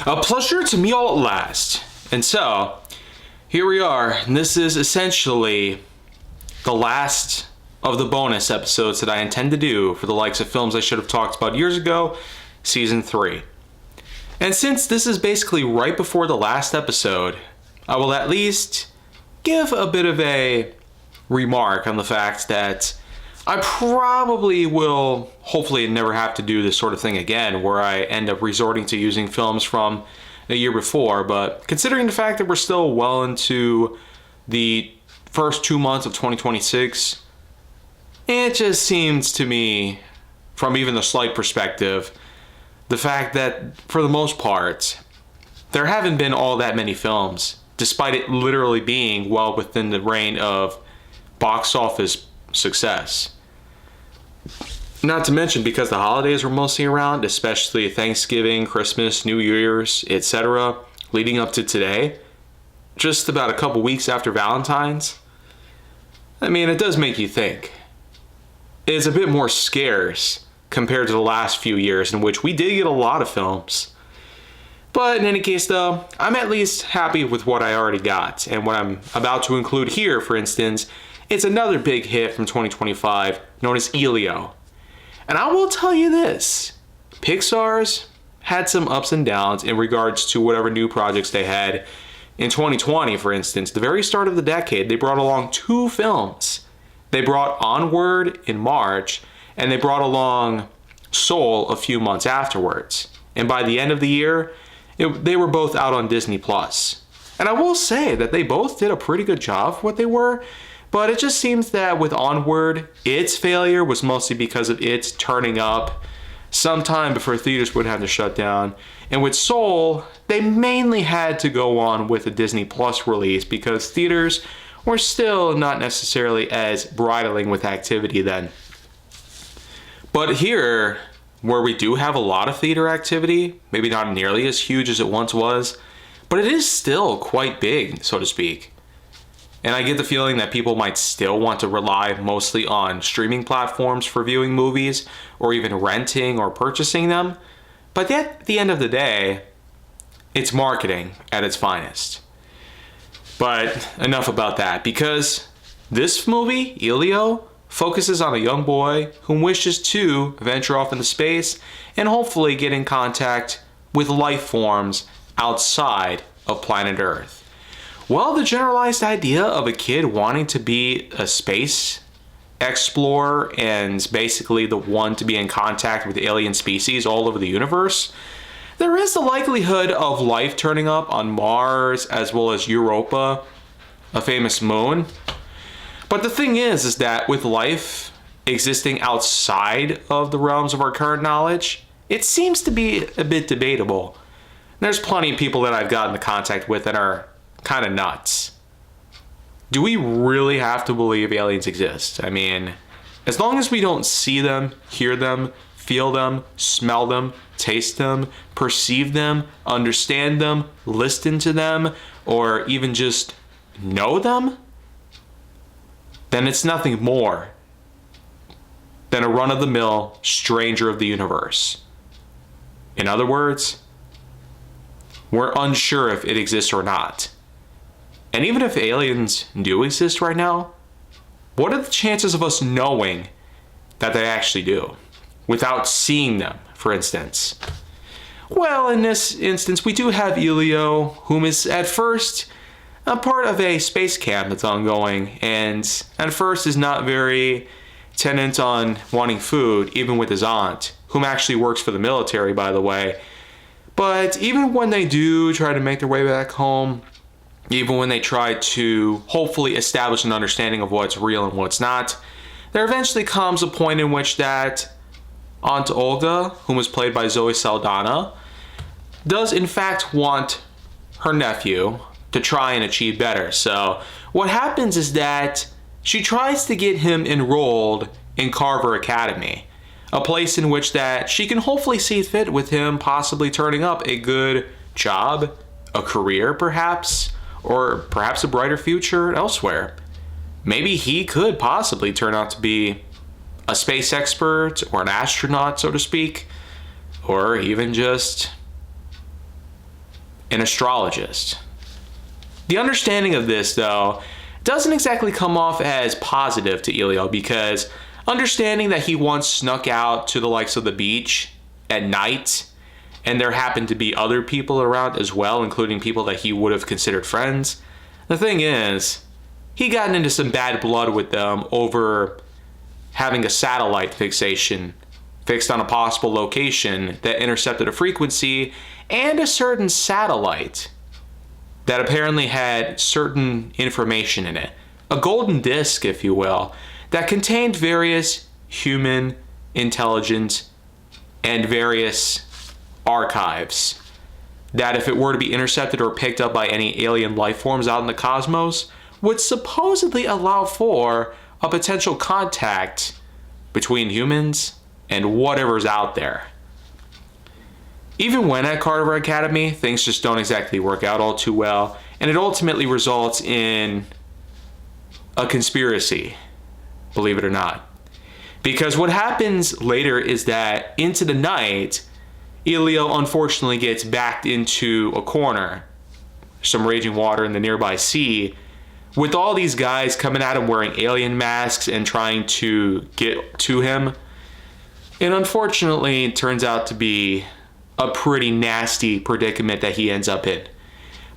A pleasure to meet all at last. And so, here we are. And this is essentially the last of the bonus episodes that I intend to do for the likes of films I should have talked about years ago, season 3. And since this is basically right before the last episode, I will at least give a bit of a remark on the fact that I probably will hopefully never have to do this sort of thing again where I end up resorting to using films from a year before. But considering the fact that we're still well into the first 2 months of 2026, it just seems to me, from even the slight perspective, the fact that for the most part, there haven't been all that many films, despite it literally being well within the reign of box office success. Not to mention because the holidays were mostly around, especially Thanksgiving, Christmas, New Year's, etc., leading up to today, just about a couple weeks after Valentine's. I mean, it does make you think. It's a bit more scarce compared to the last few years in which we did get a lot of films. But in any case though, I'm at least happy with what I already got, and what I'm about to include here, for instance, it's another big hit from 2025 known as Elio. And I will tell you this, Pixar's had some ups and downs in regards to whatever new projects they had. In 2020, for instance, the very start of the decade, they brought along 2 films. They brought Onward in March, and they brought along Soul a few months afterwards. And by the end of the year, they were both out on Disney+. And I will say that they both did a pretty good job for what they were, but it just seems that with Onward, its failure was mostly because of its turning up sometime before theaters would have to shut down. And with Soul, they mainly had to go on with a Disney Plus release because theaters were still not necessarily as bridling with activity then. But here, where we do have a lot of theater activity, maybe not nearly as huge as it once was, but it is still quite big, so to speak. And I get the feeling that people might still want to rely mostly on streaming platforms for viewing movies, or even renting or purchasing them. But at the end of the day, it's marketing at its finest. But enough about that, because this movie, Elio, focuses on a young boy who wishes to venture off into space and hopefully get in contact with life forms outside of planet Earth. Well, the generalized idea of a kid wanting to be a space explorer and basically the one to be in contact with alien species all over the universe, there is the likelihood of life turning up on Mars as well as Europa, a famous moon. But the thing is that with life existing outside of the realms of our current knowledge, it seems to be a bit debatable. There's plenty of people that I've gotten into contact with that are kind of nuts. Do we really have to believe aliens exist? I mean, as long as we don't see them, hear them, feel them, smell them, taste them, perceive them, understand them, listen to them, or even just know them, then it's nothing more than a run-of-the-mill stranger of the universe. In other words, we're unsure if it exists or not. And even if aliens do exist right now, what are the chances of us knowing that they actually do, without seeing them, for instance? Well, in this instance, we do have Elio, whom is at first a part of a space camp that's ongoing, and at first is not very tenant on wanting food, even with his aunt, whom actually works for the military, by the way. But even when they do try to make their way back home, even when they try to hopefully establish an understanding of what's real and what's not, there eventually comes a point in which that Aunt Olga, whom was played by Zoe Saldana, does in fact want her nephew to try and achieve better. So what happens is that she tries to get him enrolled in Carver Academy, a place in which that she can hopefully see fit with him possibly turning up a good job, a career perhaps, or perhaps a brighter future elsewhere. Maybe he could possibly turn out to be a space expert or an astronaut, so to speak, or even just an astrologist. The understanding of this, though, doesn't exactly come off as positive to Elio, because understanding that he once snuck out to the likes of the beach at night, and there happened to be other people around as well, including people that he would have considered friends. The thing is, he got into some bad blood with them over having a satellite fixation fixed on a possible location that intercepted a frequency, and a certain satellite that apparently had certain information in it. A golden disk, if you will, that contained various human intelligence and various archives that, if it were to be intercepted or picked up by any alien life forms out in the cosmos, would supposedly allow for a potential contact between humans and whatever's out there. Even when at Carver Academy, things just don't exactly work out all too well, and it ultimately results in a conspiracy, believe it or not. Because what happens later is that into the night, Elio unfortunately gets backed into a corner, some raging water in the nearby sea, with all these guys coming at him wearing alien masks and trying to get to him. And unfortunately, it turns out to be a pretty nasty predicament that he ends up in.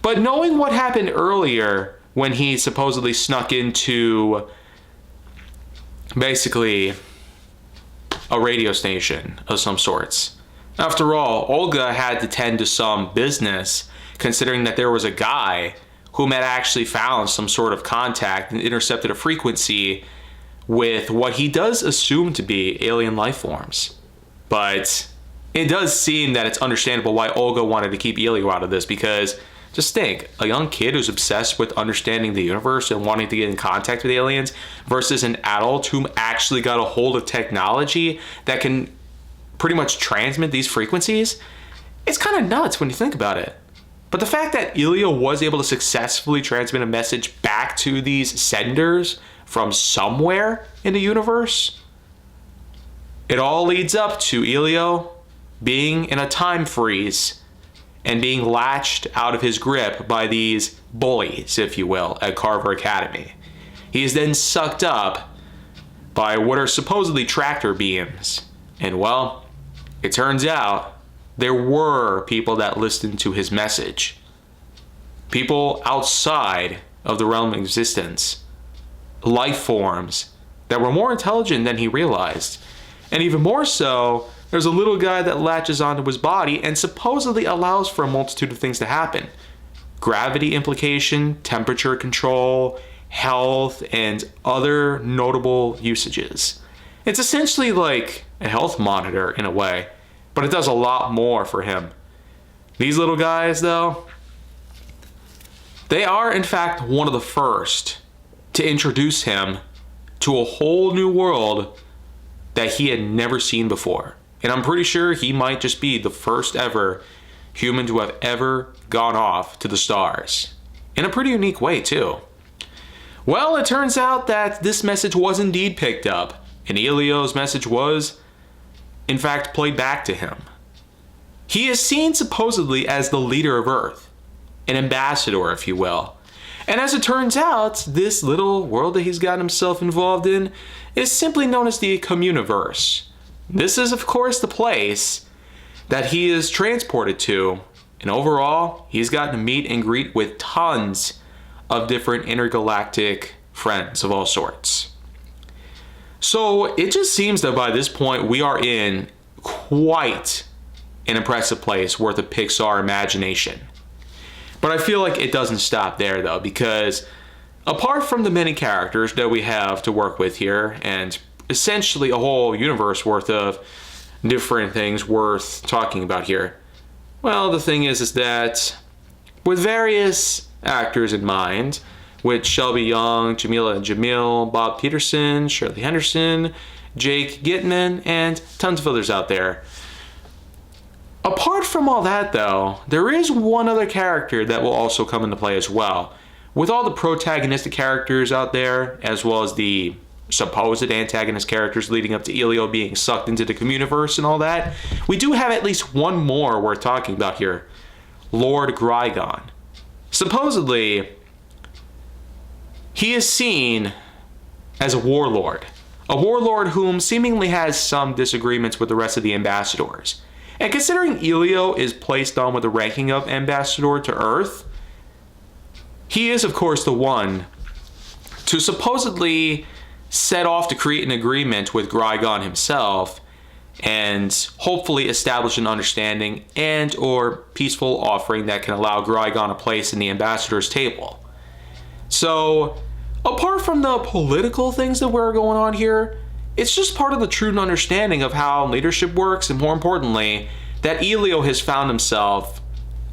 But knowing what happened earlier when he supposedly snuck into basically a radio station of some sorts. After all, Olga had to tend to some business, considering that there was a guy whom had actually found some sort of contact and intercepted a frequency with what he does assume to be alien life forms. But it does seem that it's understandable why Olga wanted to keep Elio out of this, because just think, a young kid who's obsessed with understanding the universe and wanting to get in contact with aliens versus an adult who actually got a hold of technology that can pretty much transmit these frequencies. It's kind of nuts when you think about it. But the fact that Elio was able to successfully transmit a message back to these senders from somewhere in the universe, it all leads up to Elio being in a time freeze and being latched out of his grip by these bullies, if you will, at Carver Academy. He is then sucked up by what are supposedly tractor beams. And well, it turns out there were people that listened to his message. People outside of the realm of existence. Life forms that were more intelligent than he realized. And even more so, there's a little guy that latches onto his body and supposedly allows for a multitude of things to happen. Gravity implication, temperature control, health, and other notable usages. It's essentially like a health monitor in a way, but it does a lot more for him. These little guys, though, they are in fact one of the first to introduce him to a whole new world that he had never seen before. And I'm pretty sure he might just be the first ever human to have ever gone off to the stars. In a pretty unique way, too. Well, it turns out that this message was indeed picked up, and Elio's message was, in fact, played back to him. He is seen supposedly as the leader of Earth, an ambassador, if you will. And as it turns out, this little world that he's gotten himself involved in is simply known as the Communiverse. This is, of course, the place that he is transported to. And overall, he's gotten to meet and greet with tons of different intergalactic friends of all sorts. So it just seems that by this point, we are in quite an impressive place worth of Pixar imagination. But I feel like it doesn't stop there, though, because apart from the many characters that we have to work with here, and essentially a whole universe worth of different things worth talking about here, well, the thing is that with various actors in mind, with Shelby Young, Jamila Jamil, Bob Peterson, Shirley Henderson, Jake Gittman, and tons of others out there. Apart from all that, though, there is one other character that will also come into play as well. With all the protagonistic characters out there, as well as the supposed antagonist characters leading up to Elio being sucked into the Communiverse and all that, we do have at least one more worth talking about here. Lord Grygon. Supposedly, he is seen as a warlord whom seemingly has some disagreements with the rest of the ambassadors. And considering Elio is placed on with the ranking of ambassador to Earth, he is, of course, the one to supposedly set off to create an agreement with Grygon himself and hopefully establish an understanding and or peaceful offering that can allow Grygon a place in the ambassador's table. So, apart from the political things that were going on here, it's just part of the true understanding of how leadership works, and more importantly, that Elio has found himself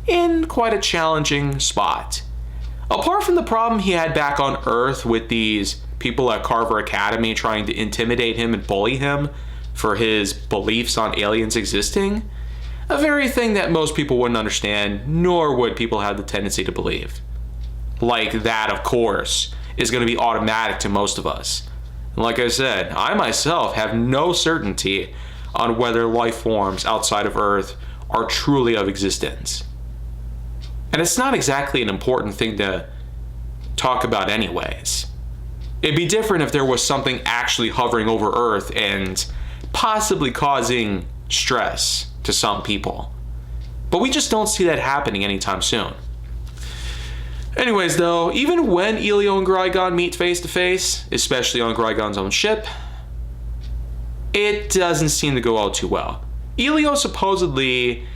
in quite a challenging spot. Apart from the problem he had back on Earth with these people at Carver Academy trying to intimidate him and bully him for his beliefs on aliens existing, a very thing that most people wouldn't understand, nor would people have the tendency to believe. Like that, of course, is going to be automatic to most of us. And like I said, I myself have no certainty on whether life forms outside of Earth are truly of existence. And it's not exactly an important thing to talk about anyways. It'd be different if there was something actually hovering over Earth and possibly causing stress to some people. But we just don't see that happening anytime soon. Anyways though, even when Elio and Grygon meet face to face, especially on Grygon's own ship, it doesn't seem to go out too well. Elio supposedly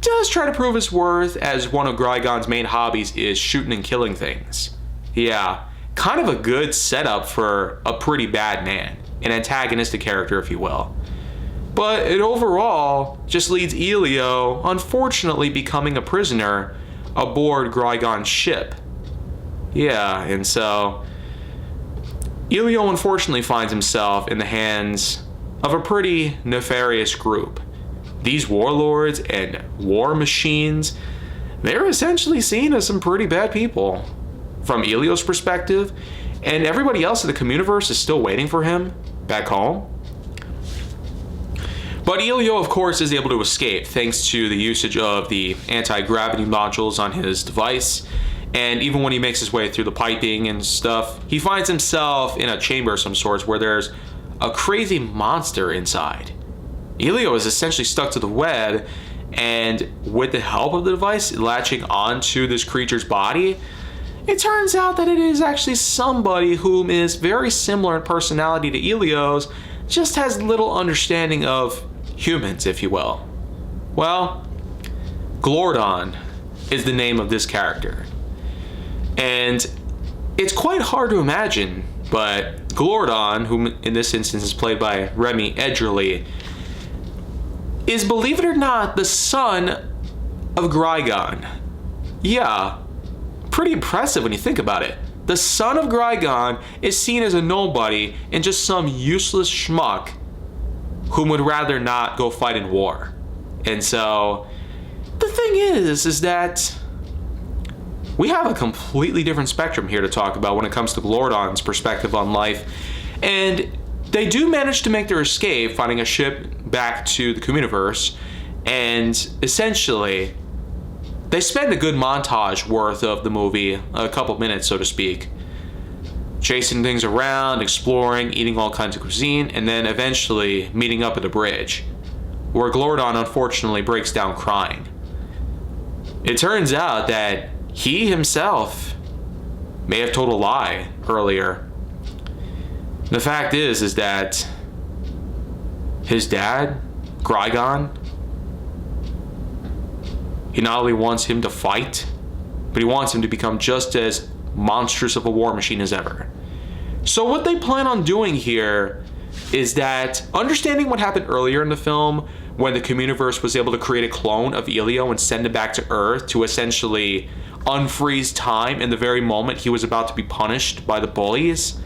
does try to prove his worth, as one of Grygon's main hobbies is shooting and killing things. Yeah, kind of a good setup for a pretty bad man, an antagonistic character if you will. But it overall just leads Elio, unfortunately, becoming a prisoner aboard Grygon's ship. Yeah, and so Elio unfortunately finds himself in the hands of a pretty nefarious group. These warlords and war machines, they're essentially seen as some pretty bad people from Elio's perspective, and everybody else in the communiverse is still waiting for him back home. But Elio, of course, is able to escape thanks to the usage of the anti-gravity modules on his device. And even when he makes his way through the piping and stuff, he finds himself in a chamber of some sorts where there's a crazy monster inside. Elio is essentially stuck to the web, and with the help of the device latching onto this creature's body, it turns out that it is actually somebody whom is very similar in personality to Elio's, just has little understanding of humans, if you will. Well, Glordon is the name of this character. And it's quite hard to imagine, but Glordon, whom in this instance is played by Remy Edgerly, is, believe it or not, the son of Grygon. Yeah, pretty impressive when you think about it. The son of Grygon is seen as a nobody and just some useless schmuck whom would rather not go fight in war. And so, the thing is that we have a completely different spectrum here to talk about when it comes to Glordon's perspective on life. And they do manage to make their escape, finding a ship back to the Communiverse, and essentially they spend a good montage worth of the movie, a couple minutes so to speak, chasing things around, exploring, eating all kinds of cuisine, and then eventually meeting up at the bridge, where Glordon unfortunately breaks down crying. It turns out that he himself may have told a lie earlier. The fact is that his dad, Grygon, he not only wants him to fight, but he wants him to become just as monstrous of a war machine as ever. So what they plan on doing here is that, understanding what happened earlier in the film when the Communiverse was able to create a clone of Elio and send it back to Earth to essentially unfreeze time in the very moment he was about to be punished by the bullies.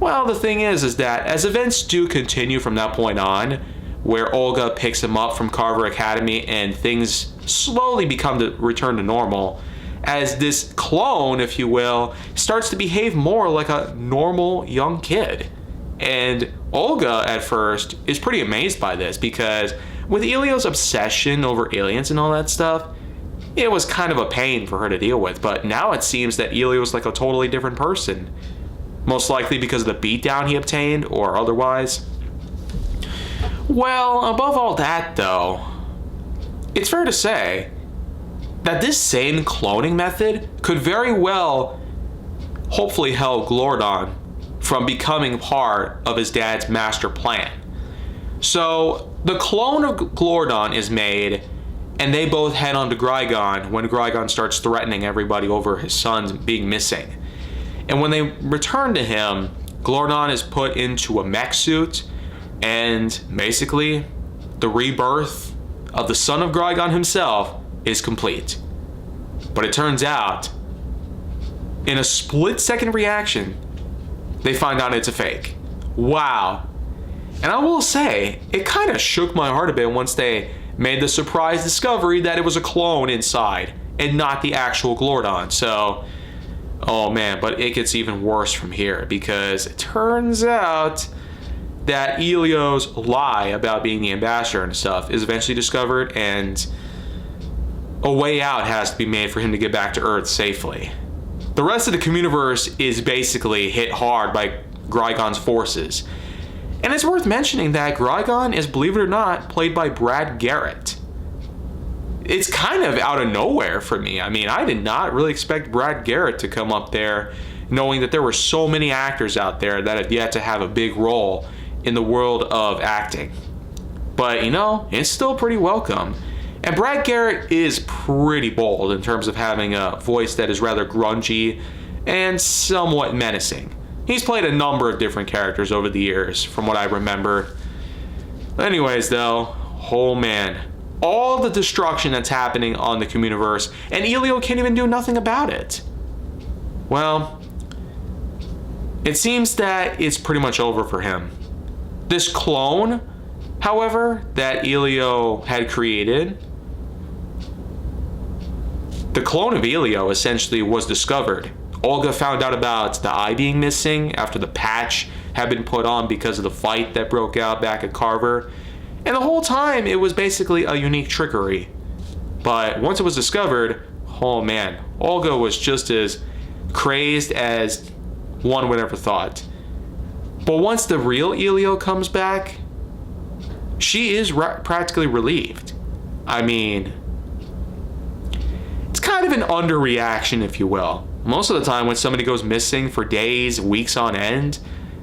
Well, the thing is that as events do continue from that point on, where Olga picks him up from Carver Academy and things slowly become to return to normal, as this clone, if you will, starts to behave more like a normal young kid. And Olga, at first, is pretty amazed by this, because with Elio's obsession over aliens and all that stuff, it was kind of a pain for her to deal with. But now it seems that Elio's like a totally different person. Most likely because of the beatdown he obtained or otherwise. Well, above all that though, it's fair to say that this same cloning method could very well hopefully help Glordon from becoming part of his dad's master plan. So the clone of Glordon is made, and they both head on to Grigon when Grigon starts threatening everybody over his sons being missing. And when they return to him, Glordon is put into a mech suit, and basically the rebirth of the son of Grigon himself is complete. But it turns out, in a split-second reaction, they find out it's a fake. Wow. And I will say, it kind of shook my heart a bit once they made the surprise discovery that it was a clone inside and not the actual Glordon. So, oh man, but it gets even worse from here, because it turns out that Elio's lie about being the ambassador and stuff is eventually discovered, and a way out has to be made for him to get back to Earth safely. The rest of the Communiverse is basically hit hard by Grigon's forces. And it's worth mentioning that Grigon is, believe it or not, played by Brad Garrett. It's kind of out of nowhere for me. I mean, I did not really expect Brad Garrett to come up there, knowing that there were so many actors out there that had yet to have a big role in the world of acting. But, you know, it's still pretty welcome. And Brad Garrett is pretty bold in terms of having a voice that is rather grungy and somewhat menacing. He's played a number of different characters over the years, from what I remember. Anyways, though, oh man, all the destruction that's happening on the Communiverse, and Elio can't even do nothing about it. Well, it seems that it's pretty much over for him. This clone, however, that Elio had created, the clone of Elio essentially was discovered. Olga found out about the eye being missing after the patch had been put on because of the fight that broke out back at Carver. And the whole time it was basically a unique trickery. But once it was discovered, oh man, Olga was just as crazed as one would ever thought. But once the real Elio comes back, she is practically relieved. I mean, it's kind of an underreaction, if you will. Most of the time when somebody goes missing for days, weeks on end,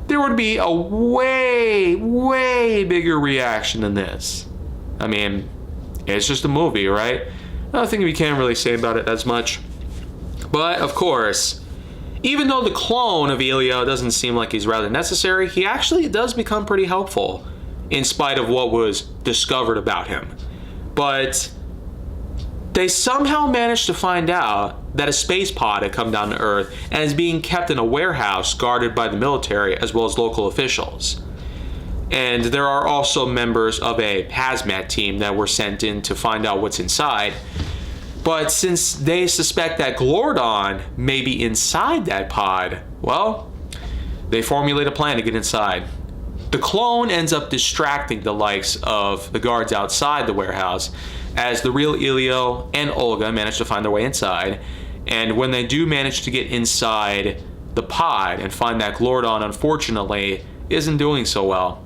there would be a way, way bigger reaction than this. I mean, it's just a movie, right? I don't think we can really say about it as much. But, of course, even though the clone of Elio doesn't seem like he's rather necessary, he actually does become pretty helpful in spite of what was discovered about him. But they somehow managed to find out that a space pod had come down to Earth and is being kept in a warehouse guarded by the military as well as local officials. And there are also members of a hazmat team that were sent in to find out what's inside. But since they suspect that Glordon may be inside that pod, well, they formulate a plan to get inside. The clone ends up distracting the likes of the guards outside the warehouse, as the real Elio and Olga manage to find their way inside. And when they do manage to get inside the pod and find that Glordon, unfortunately, isn't doing so well,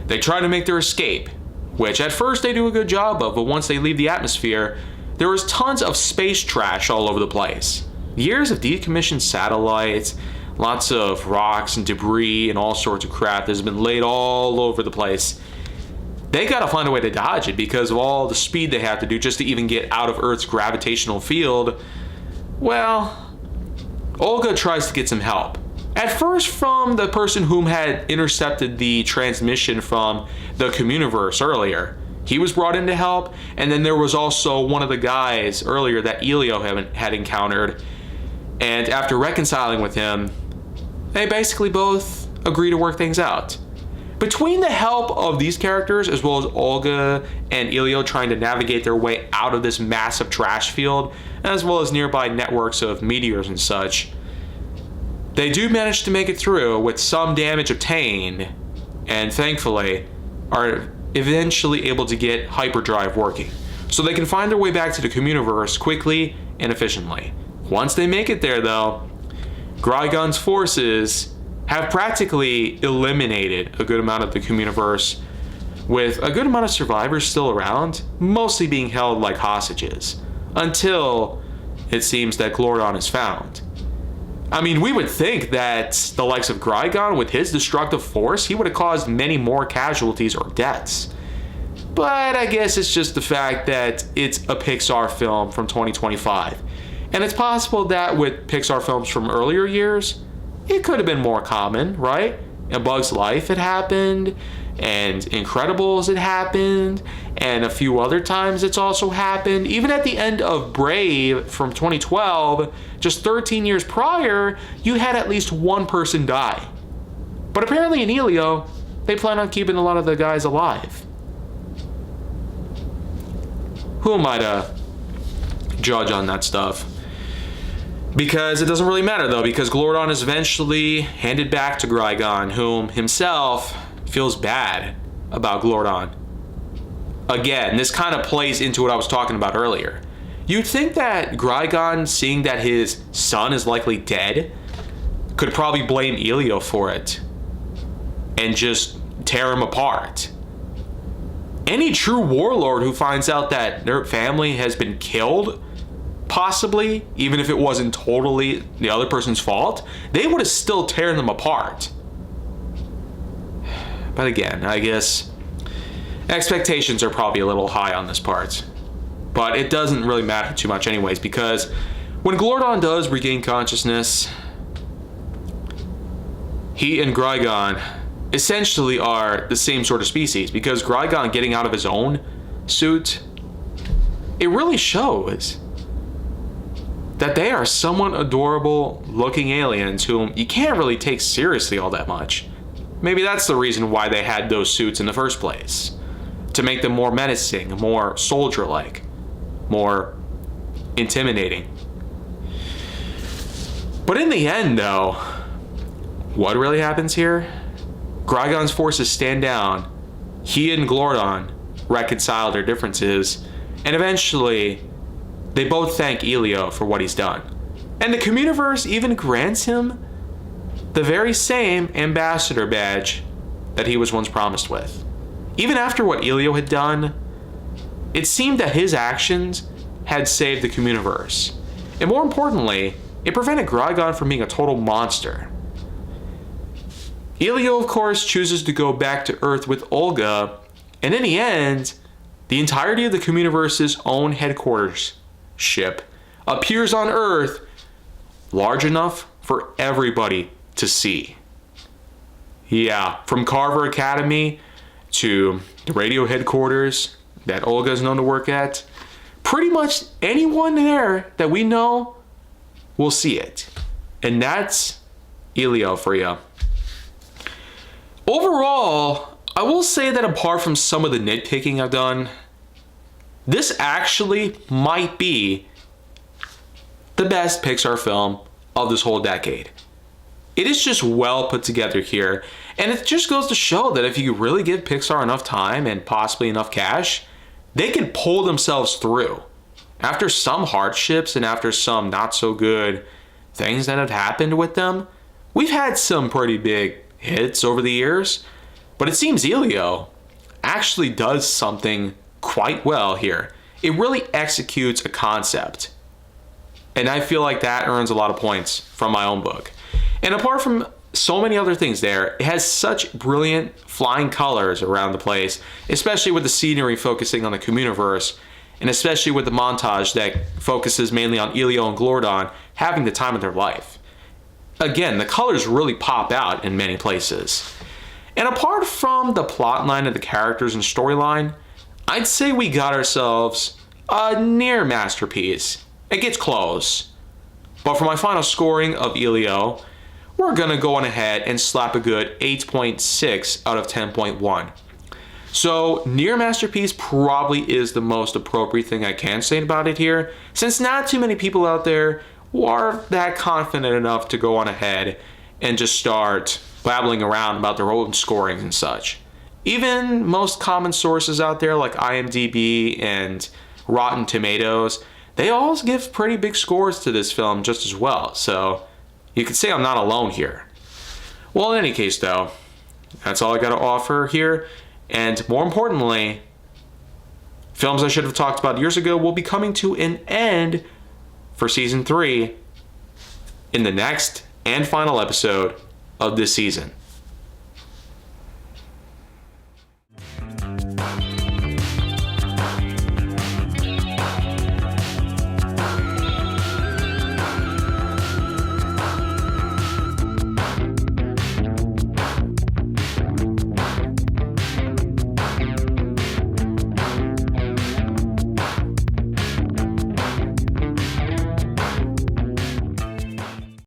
they try to make their escape, which at first they do a good job of, but once they leave the atmosphere, there is tons of space trash all over the place. Years of decommissioned satellites, lots of rocks and debris and all sorts of crap that has been laid all over the place. They gotta find a way to dodge it because of all the speed they have to do just to even get out of Earth's gravitational field. Well, Olga tries to get some help. At first from the person whom had intercepted the transmission from the Communiverse earlier. He was brought in to help, and then there was also one of the guys earlier that Elio had encountered. And after reconciling with him, they basically both agree to work things out. Between the help of these characters, as well as Olga and Elio trying to navigate their way out of this massive trash field, as well as nearby networks of meteors and such, they do manage to make it through with some damage obtained, and thankfully are eventually able to get hyperdrive working. so they can find their way back to the Communiverse quickly and efficiently. Once they make it there, though, Grigon's forces have practically eliminated a good amount of the Communiverse, with a good amount of survivors still around, mostly being held like hostages, until it seems that Glordon is found. I mean, we would think that the likes of Grigon, with his destructive force, he would have caused many more casualties or deaths. But I guess it's just the fact that it's a Pixar film from 2025. And it's possible that with Pixar films from earlier years, it could have been more common, right? In Bug's Life it happened, and Incredibles it happened, and a few other times it's also happened. Even at the end of Brave from 2012, just 13 years prior, you had at least one person die. But apparently in Elio, they plan on keeping a lot of the guys alive. Who am I to judge on that stuff? Because it doesn't really matter though, because Glordon is eventually handed back to Grigon, whom himself feels bad about Glordon. Again, this kind of plays into what I was talking about earlier. You'd think that Grigon, seeing that his son is likely dead, could probably blame Elio for it and just tear him apart. Any true warlord who finds out that their family has been killed, possibly, even if it wasn't totally the other person's fault, they would have still torn them apart. But again, I guess expectations are probably a little high on this part. But it doesn't really matter too much anyways, because when Glordon does regain consciousness, he and Grigon essentially are the same sort of species, because Grigon getting out of his own suit, it really shows that they are somewhat adorable looking aliens whom you can't really take seriously all that much. Maybe that's the reason why they had those suits in the first place, to make them more menacing, more soldier-like, more intimidating. But in the end though, what really happens here? Grigon's forces stand down, he and Glordon reconcile their differences, and eventually they both thank Elio for what he's done. And the Communiverse even grants him the very same ambassador badge that he was once promised with. Even after what Elio had done, it seemed that his actions had saved the Communiverse. And more importantly, it prevented Grigon from being a total monster. Elio, of course, chooses to go back to Earth with Olga, and in the end, the entirety of the Communiverse's own headquarters ship appears on Earth, large enough for everybody to see. Yeah, from Carver Academy to the radio headquarters that Olga is known to work at, pretty much anyone there that we know will see it. And that's Elio for you. Overall, I will say that apart from some of the nitpicking I've done, this actually might be the best Pixar film of this whole decade. It is just well put together here, and it just goes to show that if you really give Pixar enough time and possibly enough cash, they can pull themselves through. After some hardships and after some not so good things that have happened with them, we've had some pretty big hits over the years, but it seems Elio actually does something quite well here. It really executes a concept, and I feel like that earns a lot of points from my own book. And apart from so many other things there, it has such brilliant flying colors around the place, especially with the scenery focusing on the Communiverse, and especially with the montage that focuses mainly on Elio and Glordon having the time of their life. Again, the colors really pop out in many places. And apart from the plot line of the characters and storyline, I'd say we got ourselves a near masterpiece. It gets close. But for my final scoring of Elio, we're gonna go on ahead and slap a good 8.6 out of 10.1. So near masterpiece probably is the most appropriate thing I can say about it here, since not too many people out there who are that confident enough to go on ahead and just start babbling around about their own scoring and such. Even most common sources out there like IMDb and Rotten Tomatoes, they all give pretty big scores to this film just as well. So you could say I'm not alone here. Well, in any case, though, that's all I got to offer here. And more importantly, films I should have talked about years ago will be coming to an end for season 3 in the next and final episode of this season.